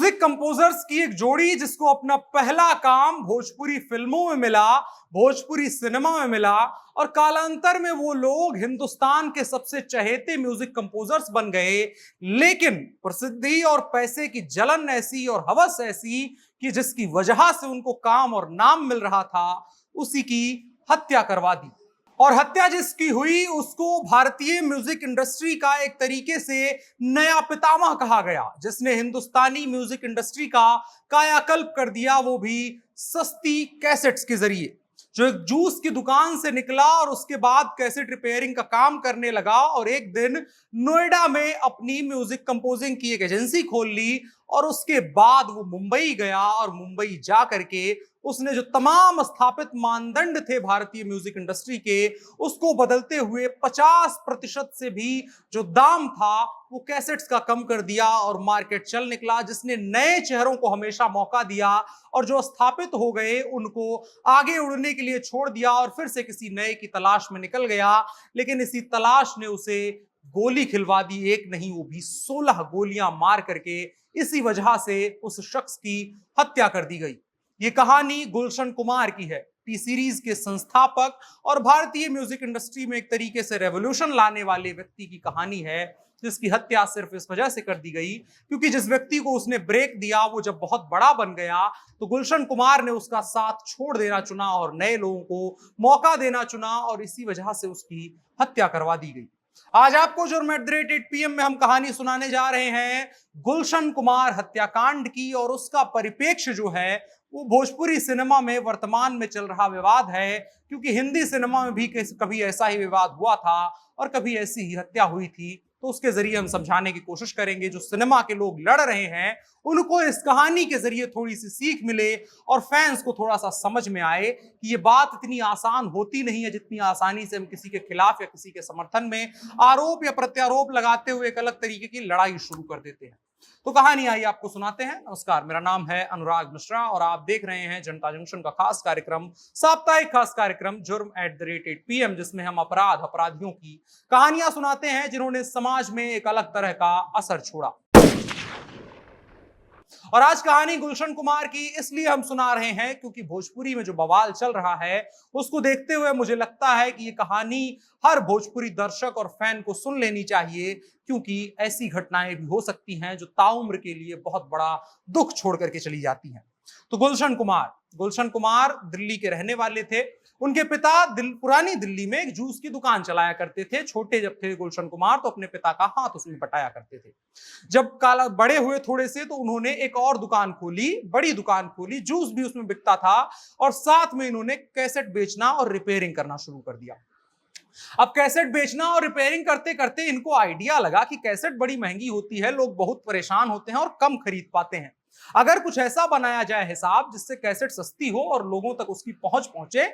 Music composers की एक जोड़ी जिसको अपना पहला काम भोजपुरी फिल्मों में मिला, भोजपुरी सिनेमा में मिला और कालांतर में वो लोग हिंदुस्तान के सबसे चहेते म्यूजिक कंपोजर्स बन गए। लेकिन प्रसिद्धि और पैसे की जलन ऐसी और हवस ऐसी कि जिसकी वजह से उनको काम और नाम मिल रहा था, उसी की हत्या करवा दी। और हत्या जिसकी हुई उसको भारतीय म्यूजिक इंडस्ट्री का एक तरीके से नया पितामह कहा गया, जिसने हिंदुस्तानी म्यूजिक इंडस्ट्री का कायाकल्प कर दिया, वो भी सस्ती कैसेट्स के जरिए। जो एक जूस की दुकान से निकला और उसके बाद कैसेट रिपेयरिंग का काम करने लगा और एक दिन नोएडा में अपनी म्यूजिक कंपोजिंग की एक एजेंसी खोल ली और उसके बाद वो मुंबई गया और मुंबई जा करके उसने जो तमाम स्थापित मानदंड थे भारतीय म्यूजिक इंडस्ट्री के, उसको बदलते हुए 50% से भी जो दाम था वो कैसेट्स का कम कर दिया और मार्केट चल निकला, जिसने नए चेहरों को हमेशा मौका दिया और जो स्थापित हो गए उनको आगे उड़ने के लिए छोड़ दिया और फिर से किसी नए की तलाश में निकल गया। लेकिन इसी तलाश ने उसे गोली खिलवा दी, एक नहीं वो भी 16 गोलियां मार करके। इसी वजह से उस शख्स की हत्या कर दी गई। ये कहानी गुलशन कुमार की है, टी सीरीज के संस्थापक और भारतीय म्यूजिक इंडस्ट्री में एक तरीके से रेवोल्यूशन लाने वाले व्यक्ति की कहानी है, जिसकी हत्या सिर्फ इस वजह से कर दी गई क्योंकि जिस व्यक्ति को उसने ब्रेक दिया वो जब बहुत बड़ा बन गया तो गुलशन कुमार ने उसका साथ छोड़ देना चुना और नए लोगों को मौका देना चुना और इसी वजह से उसकी हत्या करवा दी गई। आज आपको जुर्म @8pm में हम कहानी सुनाने जा रहे हैं गुलशन कुमार हत्याकांड की, और उसका परिप्रेक्ष्य जो है वो भोजपुरी सिनेमा में वर्तमान में चल रहा विवाद है, क्योंकि हिंदी सिनेमा में भी कभी ऐसा ही विवाद हुआ था और कभी ऐसी ही हत्या हुई थी। तो उसके जरिए हम समझाने की कोशिश करेंगे, जो सिनेमा के लोग लड़ रहे हैं उनको इस कहानी के जरिए थोड़ी सी सीख मिले और फैंस को थोड़ा सा समझ में आए कि ये बात इतनी आसान होती नहीं है जितनी आसानी से हम किसी के खिलाफ या किसी के समर्थन में आरोप या प्रत्यारोप लगाते हुए एक अलग तरीके की लड़ाई शुरू कर देते हैं। तो कहानी आइए आपको सुनाते हैं। नमस्कार, मेरा नाम है अनुराग मिश्रा और आप देख रहे हैं जनता जंक्शन का खास कार्यक्रम, साप्ताहिक खास कार्यक्रम जुर्म @8pm, जिसमें हम अपराधियों की कहानियां सुनाते हैं जिन्होंने समाज में एक अलग तरह का असर छोड़ा। और आज कहानी गुलशन कुमार की इसलिए हम सुना रहे हैं क्योंकि भोजपुरी में जो बवाल चल रहा है उसको देखते हुए मुझे लगता है कि ये कहानी हर भोजपुरी दर्शक और फैन को सुन लेनी चाहिए, क्योंकि ऐसी घटनाएं भी हो सकती हैं जो ताउम्र के लिए बहुत बड़ा दुख छोड़ करके चली जाती हैं। तो गुलशन कुमार दिल्ली के रहने वाले थे। उनके पिता पुरानी दिल्ली में एक जूस की दुकान चलाया करते थे। छोटे जब थे गुलशन कुमार तो अपने पिता का हाथ उसमें बटाया करते थे। जब बड़े हुए थोड़े से तो उन्होंने एक और दुकान खोली, बड़ी दुकान खोली, जूस भी उसमें बिकता था और साथ में इन्होंने कैसेट बेचना और रिपेयरिंग करना शुरू कर दिया। अब कैसेट बेचना और रिपेयरिंग करते करते इनको आइडिया लगा कि कैसेट बड़ी महंगी होती है, लोग बहुत परेशान होते हैं और कम खरीद पाते हैं। अगर कुछ ऐसा बनाया जाए हिसाब जिससे कैसेट सस्ती हो और लोगों तक उसकी पहुंच पहुंचे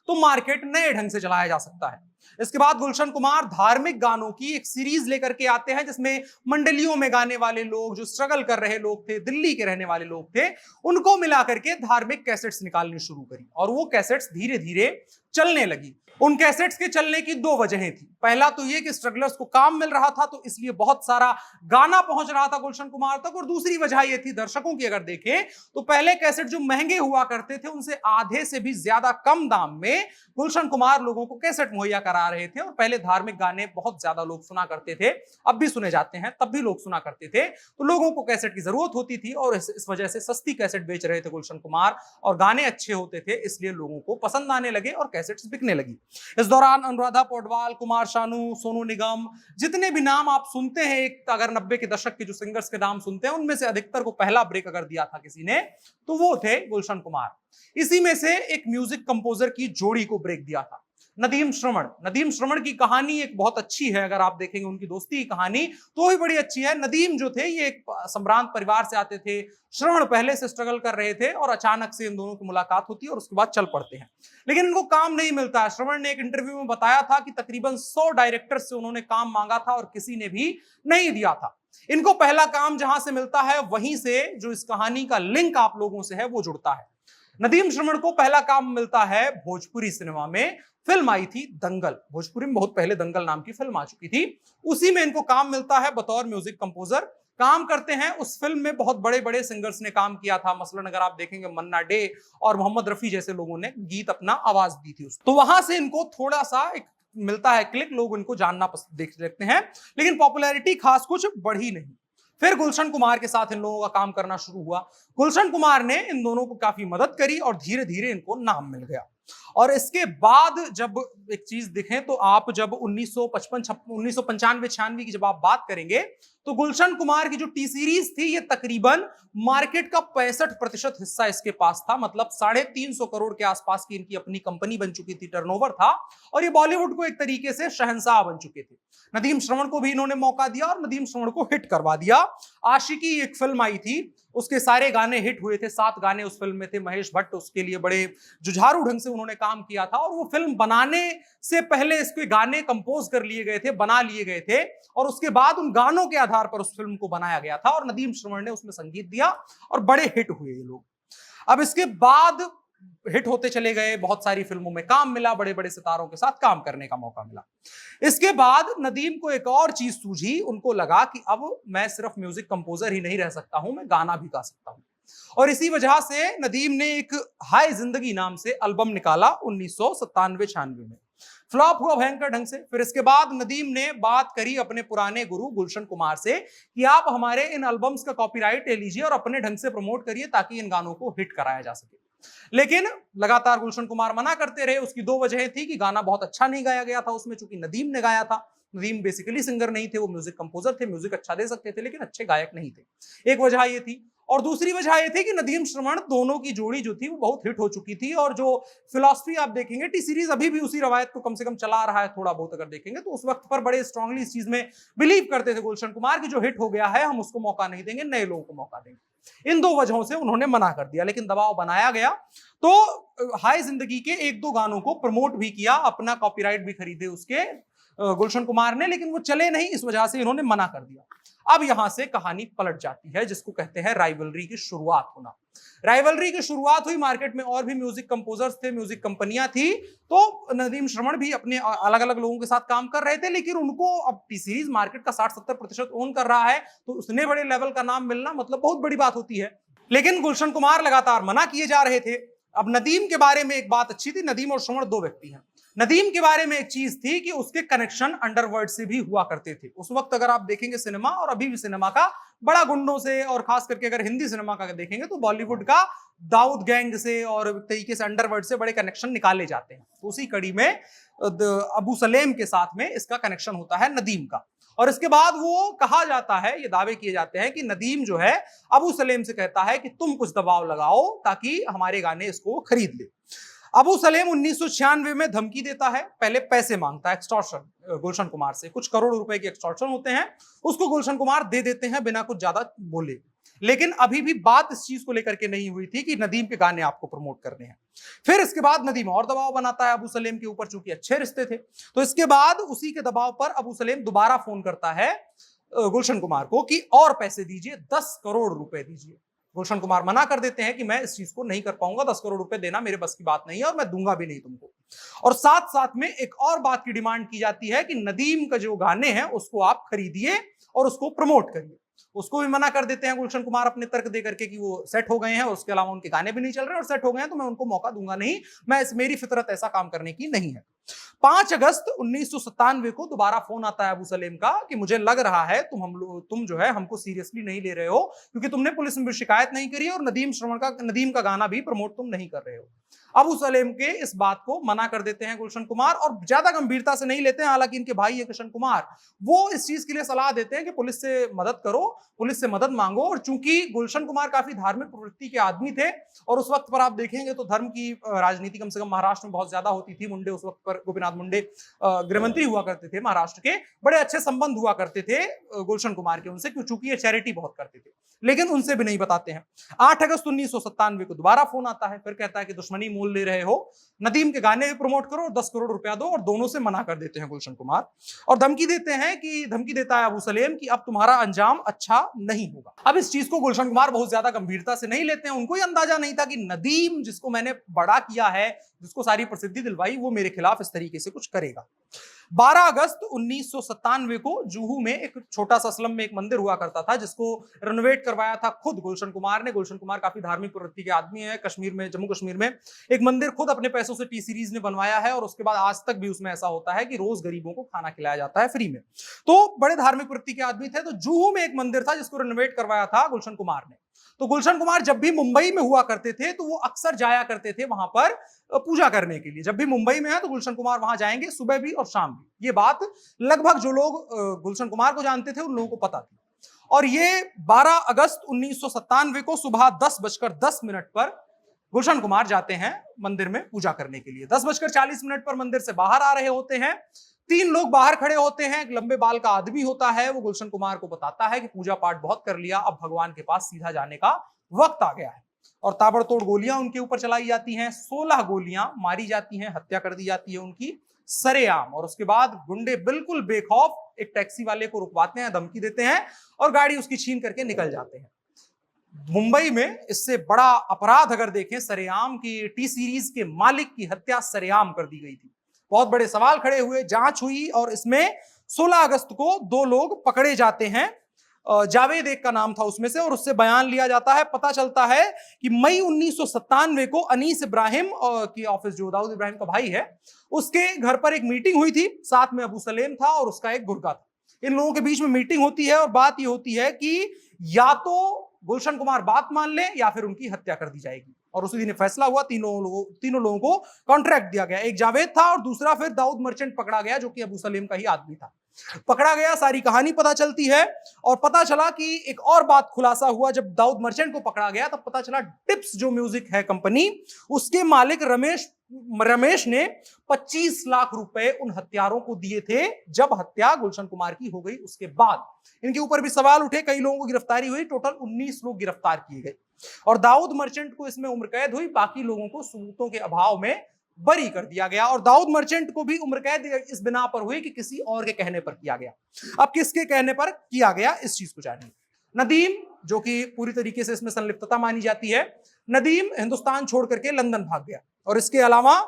तो मार्केट नए ढंग से चलाया जा सकता है। इसके बाद गुलशन कुमार धार्मिक गानों की एक सीरीज लेकर के आते हैं, जिसमें मंडलियों में गाने वाले लोग, जो स्ट्रगल कर रहे लोग थे, दिल्ली के रहने वाले लोग थे, उनको मिला करके धार्मिक कैसेट्स निकालनी शुरू करी और वो कैसेट्स धीरे धीरे चलने लगी। उन कैसेट्स के चलने की दो वजहें थी। पहला तो ये कि स्ट्रगलर्स को काम मिल रहा था तो इसलिए बहुत सारा गाना पहुंच रहा था गुलशन कुमार तक, और दूसरी वजह ये थी दर्शकों की अगर देखें तो पहले कैसेट जो महंगे हुआ करते थे उनसे आधे से भी ज्यादा कम दाम में गुलशन कुमार लोगों को कैसेट मुहैया करा रहे थे। और पहले धार्मिक गाने बहुत ज्यादा लोग सुना करते थे, अब भी सुने जाते हैं, तब भी लोग सुना करते थे, तो लोगों को कैसेट की जरूरत होती थी और इस वजह से सस्ती कैसेट बेच रहे थे गुलशन कुमार और गाने अच्छे होते थे, इसलिए लोगों को पसंद आने लगे और कैसेट्स बिकने लगी। इस दौरान अनुराधा पौडवाल, कुमार शानू, सोनू निगम, जितने भी नाम आप सुनते हैं, एक अगर 90 के दशक के जो सिंगर्स के नाम सुनते हैं उनमें से अधिकतर को पहला ब्रेक अगर दिया था किसी ने तो वो थे गुलशन कुमार। इसी में से एक म्यूजिक कंपोजर की जोड़ी को ब्रेक दिया था, नदीम श्रवण की कहानी एक बहुत अच्छी है। अगर आप देखेंगे उनकी दोस्ती की कहानी तो भी बड़ी अच्छी है। नदीम जो थे ये एक संभ्रांत परिवार से आते थे, श्रवण पहले से स्ट्रगल कर रहे थे और अचानक से इन दोनों की मुलाकात होती है और उसके बाद चल पड़ते हैं, लेकिन इनको काम नहीं मिलता है। श्रवण ने एक इंटरव्यू में बताया था कि तकरीबन 100 डायरेक्टर्स से उन्होंने काम मांगा था और किसी ने भी नहीं दिया था। इनको पहला काम जहां से मिलता है वहीं से जो इस कहानी का लिंक आप लोगों से है वो जुड़ता है। नदीम श्रवण को पहला काम मिलता है भोजपुरी सिनेमा में। फिल्म आई थी दंगल, भोजपुरी में बहुत पहले दंगल नाम की फिल्म आ चुकी थी, उसी में इनको काम मिलता है बतौर म्यूजिक कंपोजर। काम करते हैं। उस फिल्म में बहुत बड़े बड़े सिंगर्स ने काम किया था, मसलन अगर आप देखेंगे मन्ना डे और मोहम्मद रफी जैसे लोगों ने गीत अपना आवाज दी थी उसको। तो वहां से इनको थोड़ा सा एक मिलता है क्लिक, लोग इनको जानना देख लेते हैं, लेकिन पॉपुलैरिटी खास कुछ बढ़ी नहीं। फिर गुलशन कुमार के साथ इन लोगों का काम करना शुरू हुआ। गुलशन कुमार ने इन दोनों को काफी मदद करी और धीरे धीरे इनको नाम मिल गया। और इसके बाद जब एक चीज देखें तो आप जब 1995-96 की जब आप बात करेंगे तो गुलशन कुमार की जो टी सीरीज थी ये तकरीबन मार्केट का 65% हिस्सा इसके पास था, मतलब 350 करोड़ के आसपास की इनकी अपनी कंपनी बन चुकी थी, टर्नओवर था, और ये बॉलीवुड को एक तरीके से शहंशाह बन चुके थे। नदीम श्रवण को भी इन्होंने मौका दिया और नदीम श्रवण को हिट करवा दिया। आशिकी एक फिल्म आई थी, उसके सारे गाने हिट हुए थे, 7 गाने उस फिल्म में थे। महेश भट्ट उसके लिए बड़े जुझारू ढंग से उन्होंने काम किया था, और वो फिल्म बनाने से पहले इसके गाने कंपोज कर लिए गए थे, बना लिए गए थे, और उसके बाद उन गानों के आधार पर उस फिल्म को बनाया गया था और नदीम श्रवण ने उसमें संगीत दिया और बड़े हिट हुए ये लोग। अब इसके बाद हिट होते चले गए, बहुत सारी फिल्मों में काम मिला, बड़े बड़े सितारों के साथ काम करने का मौका मिला। इसके बाद नदीम को एक और चीज सूझी, उनको लगा कि अब मैं सिर्फ म्यूजिक कंपोजर ही नहीं रह सकता हूं, मैं गाना भी गा सकता हूं। और इसी वजह से नदीम ने एक हाय जिंदगी नाम से एल्बम निकाला 1997-96 में। फ्लॉप हुआ भयंकर ढंग से। फिर इसके बाद नदीम ने बात करी अपने पुराने गुरु गुलशन कुमार से कि आप हमारे इन एल्बम्स का कॉपीराइट ले लीजिए और अपने ढंग से प्रमोट करिए ताकि इन गानों को हिट कराया जा सके। लेकिन लगातार गुलशन कुमार मना करते रहे। उसकी 2 वजह थी कि गाना बहुत अच्छा नहीं गाया गया था उसमें, चूंकि नदीम ने गाया था। नदीम बेसिकली सिंगर नहीं थे, वो म्यूजिक कंपोजर थे, म्यूजिक अच्छा दे सकते थे लेकिन अच्छे गायक नहीं थे, एक वजह ये थी। और दूसरी वजह ये थी कि नदीम श्रवण दोनों की जोड़ी जो थी वो बहुत हिट हो चुकी थी, और जो फिलॉसफी आप देखेंगे, टी सीरीज अभी भी उसी रवायत को कम से कम चला रहा है थोड़ा बहुत अगर देखेंगे तो। उस वक्त पर बड़े स्ट्रांगली इस चीज में बिलीव करते थे गुलशन कुमार की जो हिट हो गया है हम उसको मौका नहीं देंगे, नए लोगों को मौका देंगे। इन 2 वजहों से उन्होंने मना कर दिया, लेकिन दबाव बनाया गया। तो हाय जिंदगी के 1-2 गानों को प्रमोट भी किया, अपना कॉपीराइट भी खरीदे उसके गुलशन कुमार ने, लेकिन वो चले नहीं, इस वजह से इन्होंने मना कर दिया। अब यहां से कहानी पलट जाती है, जिसको कहते हैं राइवलरी की शुरुआत होना। राइवलरी की शुरुआत हुई, मार्केट में और भी म्यूजिक कंपोजर्स थे, म्यूजिक कंपनियां थी, तो नदीम श्रवण भी अपने अलग अलग लोगों के साथ काम कर रहे थे, लेकिन उनको अब टी सीरीज मार्केट का 60-70% ओन कर रहा है, तो उसने बड़े लेवल का नाम मिलना मतलब बहुत बड़ी बात होती है। लेकिन गुलशन कुमार लगातार मना किए जा रहे थे। अब नदीम के बारे में एक बात अच्छी थी, नदीम और श्रवण 2 व्यक्ति हैं। नदीम के बारे में एक चीज थी कि उसके कनेक्शन अंडरवर्ल्ड से भी हुआ करते थे। उस वक्त अगर आप देखेंगे सिनेमा, और अभी भी सिनेमा का बड़ा गुंडों से, और खास करके अगर हिंदी सिनेमा का देखेंगे तो बॉलीवुड का दाऊद गैंग से और एक तरीके से अंडरवर्ल्ड से बड़े कनेक्शन निकाले जाते हैं। तो उसी कड़ी में अबू सलेम के साथ में इसका कनेक्शन होता है नदीम का। और इसके बाद वो कहा जाता है, ये दावे किए जाते हैं कि नदीम जो है अबू सलेम से कहता है कि तुम कुछ दबाव लगाओ ताकि हमारे गाने इसको खरीद ले। अबू सलेम 1996 में धमकी देता है, पहले पैसे मांगता है, एक्सटॉर्शन, गुलशन कुमार से कुछ करोड़ रुपए के एक्सटॉर्शन होते हैं, उसको गुलशन कुमार दे देते हैं बिना कुछ ज्यादा बोले। लेकिन अभी भी बात इस चीज को लेकर के नहीं हुई थी कि नदीम के गाने आपको प्रमोट करने हैं। फिर इसके बाद नदीम और दबाव बनाता है अबू सलेम के ऊपर, चूंकि अच्छे रिश्ते थे। तो इसके बाद उसी के दबाव पर अबू सलेम दोबारा फोन करता है गुलशन कुमार को कि और पैसे दीजिए, 10 करोड़ रुपए दीजिए। गुलशन कुमार मना कर देते हैं कि मैं इस चीज को नहीं कर पाऊंगा, 10 करोड़ रुपए देना मेरे बस की बात नहीं है और मैं दूंगा भी नहीं तुमको। और साथ साथ में एक और बात की डिमांड की जाती है कि नदीम का जो गाने हैं उसको आप खरीदिए और उसको प्रमोट करिए। उसको भी मना कर देते हैं गुलशन कुमार अपने तर्क दे करके कि वो सेट हो गए हैं, उसके अलावा उनके गाने भी नहीं चल रहे और सेट हो गए हैं, तो मैं उनको मौका दूंगा नहीं, मेरी फितरत ऐसा काम करने की नहीं है। 5 अगस्त 1997 को दोबारा फोन आता है अबू सलेम का कि मुझे लग रहा है तुम जो है हमको सीरियसली नहीं ले रहे हो, क्योंकि तुमने पुलिस में भी शिकायत नहीं करी और नदीम का गाना भी प्रमोट तुम नहीं कर रहे हो। अबू सलेम के इस बात को मना कर देते हैं गुलशन कुमार, और ज्यादा गंभीरता से नहीं लेते हैं। हालांकि इनके भाई है किशन कुमार, वो इस चीज के लिए सलाह देते हैं कि पुलिस से मदद करो, पुलिस से मदद मांगो। और चूंकि गुलशन कुमार काफी धार्मिक प्रवृत्ति के आदमी थे, और उस वक्त पर आप देखेंगे तो धर्म की राजनीति कम से कम महाराष्ट्र में बहुत ज्यादा होती थी। मुंडे उस वक्त पर, गोपीनाथ मुंडे गृहमंत्री हुआ करते थे महाराष्ट्र के, बड़े अच्छे संबंध हुआ करते थे गुलशन कुमार के उनसे, चूंकि ये चैरिटी बहुत करते थे, लेकिन उनसे भी नहीं बताते हैं। 8 अगस्त 1997 को दोबारा फोन आता है, फिर कहता है कि दुश्मनी मोल ले रहे हो, नदीम के गाने भी प्रमोट करो और 10 करोड़ रुपया दो, और दोनों से मना कर देते हैं गुलशन कुमार। और धमकी देता है अबू सलेम कि अब तुम्हारा अंजाम अच्छा नहीं होगा। अब इस चीज को गुलशन कुमार बहुत ज्यादा गंभीरता से नहीं लेते हैं। उनको ही अंदाजा नहीं था कि नदीम, जिसको मैंने बड़ा किया है, जिसको सारी प्रसिद्धि दिलवाई, वो मेरे खिलाफ इस तरीके से कुछ करेगा। 12 अगस्त 1997 को जुहू में एक छोटा सा स्लम में एक मंदिर हुआ करता था जिसको रेनोवेट करवाया था खुद गुलशन कुमार ने। गुलशन कुमार काफी धार्मिक प्रवृत्ति के आदमी है। कश्मीर में, जम्मू कश्मीर में एक मंदिर खुद अपने पैसों से टी सीरीज ने बनवाया है और उसके बाद आज तक भी उसमें ऐसा होता है कि रोज गरीबों को खाना खिलाया जाता है फ्री में। तो बड़े धार्मिक प्रवृत्ति के आदमी थे। तो जुहू में एक मंदिर था जिसको रेनोवेट करवाया था गुलशन कुमार ने। तो गुलशन कुमार जब भी मुंबई में हुआ करते थे तो वो अक्सर जाया करते थे वहां पर पूजा करने के लिए। जब भी मुंबई में है तो गुलशन कुमार वहां जाएंगे, सुबह भी और शाम भी। ये बात लगभग जो लोग गुलशन कुमार को जानते थे उन लोगों को पता थी। और ये 12 अगस्त 1997 को सुबह 10:10 पर गुलशन कुमार जाते हैं मंदिर में पूजा करने के लिए। 10:40 पर मंदिर से बाहर आ रहे होते हैं। 3 लोग बाहर खड़े होते हैं। एक लंबे बाल का आदमी होता है, वो गुलशन कुमार को बताता है कि पूजा पाठ बहुत कर लिया, अब भगवान के पास सीधा जाने का वक्त आ गया है। और ताबड़तोड़ गोलियां उनके ऊपर चलाई जाती हैं। 16 गोलियां मारी जाती हैं, हत्या कर दी जाती है उनकी सरेआम। और उसके बाद गुंडे बिल्कुल बेखौफ एक टैक्सी वाले को रुकवाते हैं, धमकी देते हैं और गाड़ी उसकी छीन करके निकल जाते हैं। मुंबई में इससे बड़ा अपराध अगर देखें, सरेआम की टी सीरीज के मालिक की हत्या सरेआम कर दी गई थी। बहुत बड़े सवाल खड़े हुए, जांच हुई और इसमें 16 अगस्त को 2 लोग पकड़े जाते हैं। जावेद एक का नाम था उसमें से, और उससे बयान लिया जाता है। पता चलता है कि मई 1997 को अनीस इब्राहिम की ऑफिस, जो दाऊद इब्राहिम का भाई है, उसके घर पर एक मीटिंग हुई थी। साथ में अबू सलेम था और उसका एक गुर्गा था। इन लोगों के बीच में मीटिंग होती है और बात यह होती है कि या तो गुलशन कुमार बात मान ले या फिर उनकी हत्या कर दी जाएगी। और उसी दिन फैसला हुआ। तीनों लोगों को कॉन्ट्रैक्ट दिया गया। एक जावेद था और दूसरा फिर दाऊद मर्चेंट पकड़ा गया, जो कि अबू सलेम का ही आदमी था। पकड़ा गया, सारी कहानी पता चलती है। और पता चला कि एक और बात खुलासा हुआ। जब दाऊद मर्चेंट को पकड़ा गया तब पता चला टिप्स जो म्यूजिक है कंपनी, उसके मालिक रमेश ने 25 लाख रुपए उन हत्यारों को दिए थे जब हत्या गुलशन कुमार की हो गई। उसके बाद इनके ऊपर भी सवाल उठे, कई लोगों की गिरफ्तारी हुई। टोटल 19 लोग गिरफ्तार किए गए और दाऊद मर्चेंट को इसमें उम्र कैद हुई। बाकी लोगों को सबूतों के अभाव में बरी कर दिया गया। और दाऊद मर्चेंट को भी उम्र कैद इस बिना पर हुई कि किसी और के कहने पर किया गया। अब किसके कहने पर किया गया, इस चीज को जानिए। नदीम, जो कि पूरी तरीके से इसमें संलिप्तता मानी जाती है, नदीम हिंदुस्तान छोड़ करके लंदन भाग गया। और इसके अलावा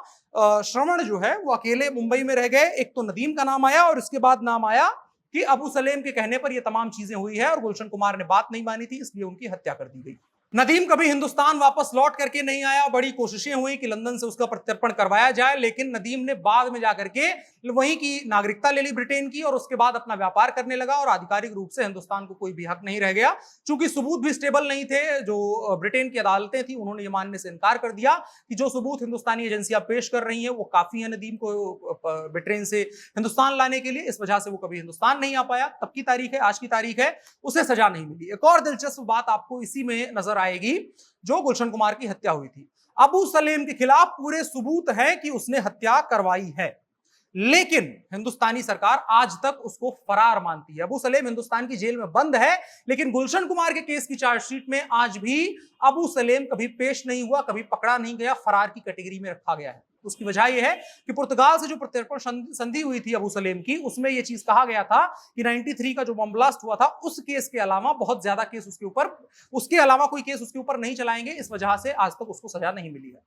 श्रवण जो है वो अकेले मुंबई में रह गए। एक तो नदीम का नाम आया और इसके बाद नाम आया कि अबू सलेम के कहने पर ये तमाम चीजें हुई है और गुलशन कुमार ने बात नहीं मानी थी, इसलिए उनकी हत्या कर दी गई। नदीम कभी हिंदुस्तान वापस लौट करके नहीं आया। बड़ी कोशिशें हुई कि लंदन से उसका प्रत्यर्पण करवाया जाए, लेकिन नदीम ने बाद में जाकर के वहीं की नागरिकता ले ली ब्रिटेन की और उसके बाद अपना व्यापार करने लगा। और आधिकारिक रूप से हिंदुस्तान को कोई भी हक नहीं रह गया। चूंकि सबूत भी स्टेबल नहीं थे, जो ब्रिटेन की अदालतें थी उन्होंने ये मानने से इनकार कर दिया कि जो सबूत हिंदुस्तानी एजेंसियां पेश कर रही हैं वो काफी है नदीम को ब्रिटेन से हिंदुस्तान लाने के लिए। इस वजह से वो कभी हिंदुस्तान नहीं आ पाया। तब की तारीख है, आज की तारीख है, उसे सजा नहीं मिली। एक और दिलचस्प बात आपको इसी में नजर आएगी, जो गुलशन कुमार की हत्या हुई थी। अबू सलेम के खिलाफ पूरे सबूत हैं कि उसने हत्या करवाई है, लेकिन हिंदुस्तानी सरकार आज तक उसको फरार मानती है। अबू सलेम हिंदुस्तान की जेल में बंद है, लेकिन गुलशन कुमार के केस की चार्जशीट में आज भी अबू सलेम कभी पेश नहीं हुआ, कभी पकड़ा नहीं गया, फरार की कैटेगरी में रखा गया है। उसकी वजह यह है कि पुर्तगाल से जो प्रत्यर्पण संधि हुई थी अबू सलेम की, उसमें यह चीज कहा गया था कि 93 का जो बम ब्लास्ट हुआ था उस केस के अलावा बहुत ज्यादा केस उसके अलावा कोई केस उसके ऊपर नहीं चलाएंगे। इस वजह से आज तक उसको सजा नहीं मिली है।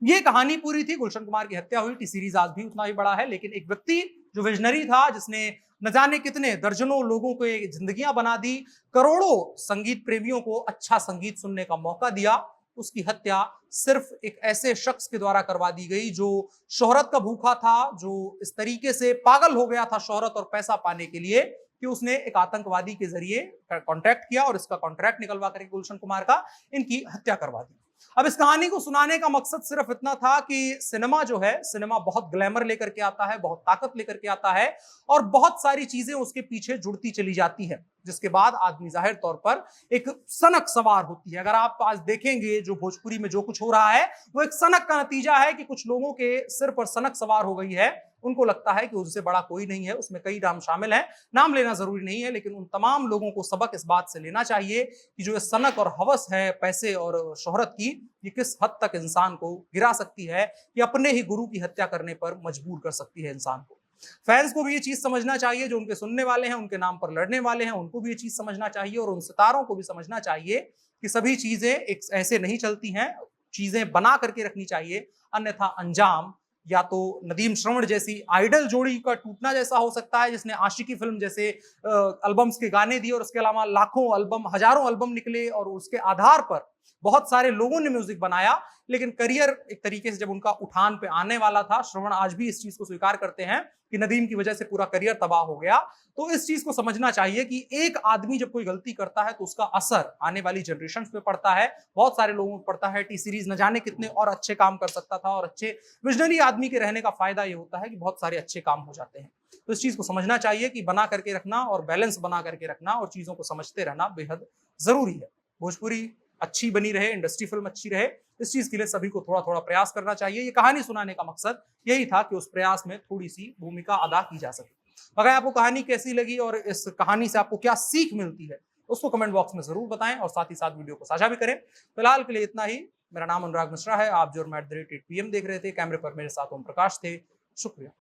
ये कहानी पूरी थी। गुलशन कुमार की हत्या हुई। टी सीरीज आज भी उतना ही बड़ा है, लेकिन एक व्यक्ति जो विजनरी था, जिसने न जाने कितने दर्जनों लोगों को जिंदगियां बना दी, करोड़ों संगीत प्रेमियों को अच्छा संगीत सुनने का मौका दिया, उसकी हत्या सिर्फ एक ऐसे शख्स के द्वारा करवा दी गई जो शोहरत का भूखा था, जो इस तरीके से पागल हो गया था शोहरत और पैसा पाने के लिए कि उसने एक आतंकवादी के जरिए कॉन्ट्रैक्ट किया और इसका कॉन्ट्रैक्ट निकलवा करके गुलशन कुमार का इनकी हत्या करवा दी। अब इस कहानी को सुनाने का मकसद सिर्फ इतना था कि सिनेमा जो है, सिनेमा बहुत ग्लैमर लेकर के आता है, बहुत ताकत लेकर के आता है और बहुत सारी चीजें उसके पीछे जुड़ती चली जाती है, जिसके बाद आदमी जाहिर तौर पर एक सनक सवार होती है। अगर आप आज देखेंगे जो भोजपुरी में जो कुछ हो रहा है वो एक सनक का नतीजा है कि कुछ लोगों के सिर पर सनक सवार हो गई है। उनको लगता है कि उससे बड़ा कोई नहीं है। उसमें कई नाम शामिल हैं, नाम लेना जरूरी नहीं है, लेकिन उन तमाम लोगों को सबक इस बात से लेना चाहिए कि जो सनक और हवस है पैसे और शोहरत की, ये किस हद तक इंसान को गिरा सकती है, कि अपने ही गुरु की हत्या करने पर मजबूर कर सकती है इंसान को। फैंस को भी ये चीज समझना चाहिए, जो उनके सुनने वाले हैं, उनके नाम पर लड़ने वाले हैं, उनको भी ये चीज समझना चाहिए और उन सितारों को भी समझना चाहिए कि सभी चीजें एक ऐसे नहीं चलती हैं। चीजें बना करके रखनी चाहिए, अन्यथा अंजाम या तो नदीम श्रवण जैसी आइडल जोड़ी का टूटना जैसा हो सकता है, जिसने आशिकी फिल्म जैसे एल्बम्स के गाने दिए और उसके अलावा लाखों एल्बम, हजारों एल्बम निकले और उसके आधार पर बहुत सारे लोगों ने म्यूजिक बनाया। लेकिन करियर एक तरीके से जब उनका उठान पे आने वाला था, श्रवण आज भी इस चीज को स्वीकार करते हैं कि नदीम की वजह से पूरा करियर तबाह हो गया। तो इस चीज को समझना चाहिए कि एक आदमी जब कोई गलती करता है तो उसका असर आने वाली जनरेशन पे पड़ता है, बहुत सारे लोगों पे पड़ता है। टी सीरीज न जाने कितने और अच्छे काम कर सकता था, और अच्छे विजनरी आदमी के रहने का फायदा ये होता है कि बहुत सारे अच्छे काम हो जाते हैं। तो इस चीज को समझना चाहिए कि बना करके रखना और बैलेंस बना करके रखना और चीजों को समझते रहना बेहद जरूरी है। भोजपुरी अच्छी बनी रहे, इंडस्ट्री फिल्म अच्छी रहे, इस चीज के लिए सभी को थोड़ा थोड़ा प्रयास करना चाहिए। ये कहानी सुनाने का मकसद यही था कि उस प्रयास में थोड़ी सी भूमिका अदा की जा सके। अगर आपको कहानी कैसी लगी और इस कहानी से आपको क्या सीख मिलती है, उसको कमेंट बॉक्स में जरूर बताएं और साथ ही साथ वीडियो को साझा भी करें। फिलहाल के लिए इतना ही। मेरा नाम अनुराग मिश्रा है, आप जो @8PM देख रहे थे। कैमरे पर मेरे साथ ओम प्रकाश थे। शुक्रिया।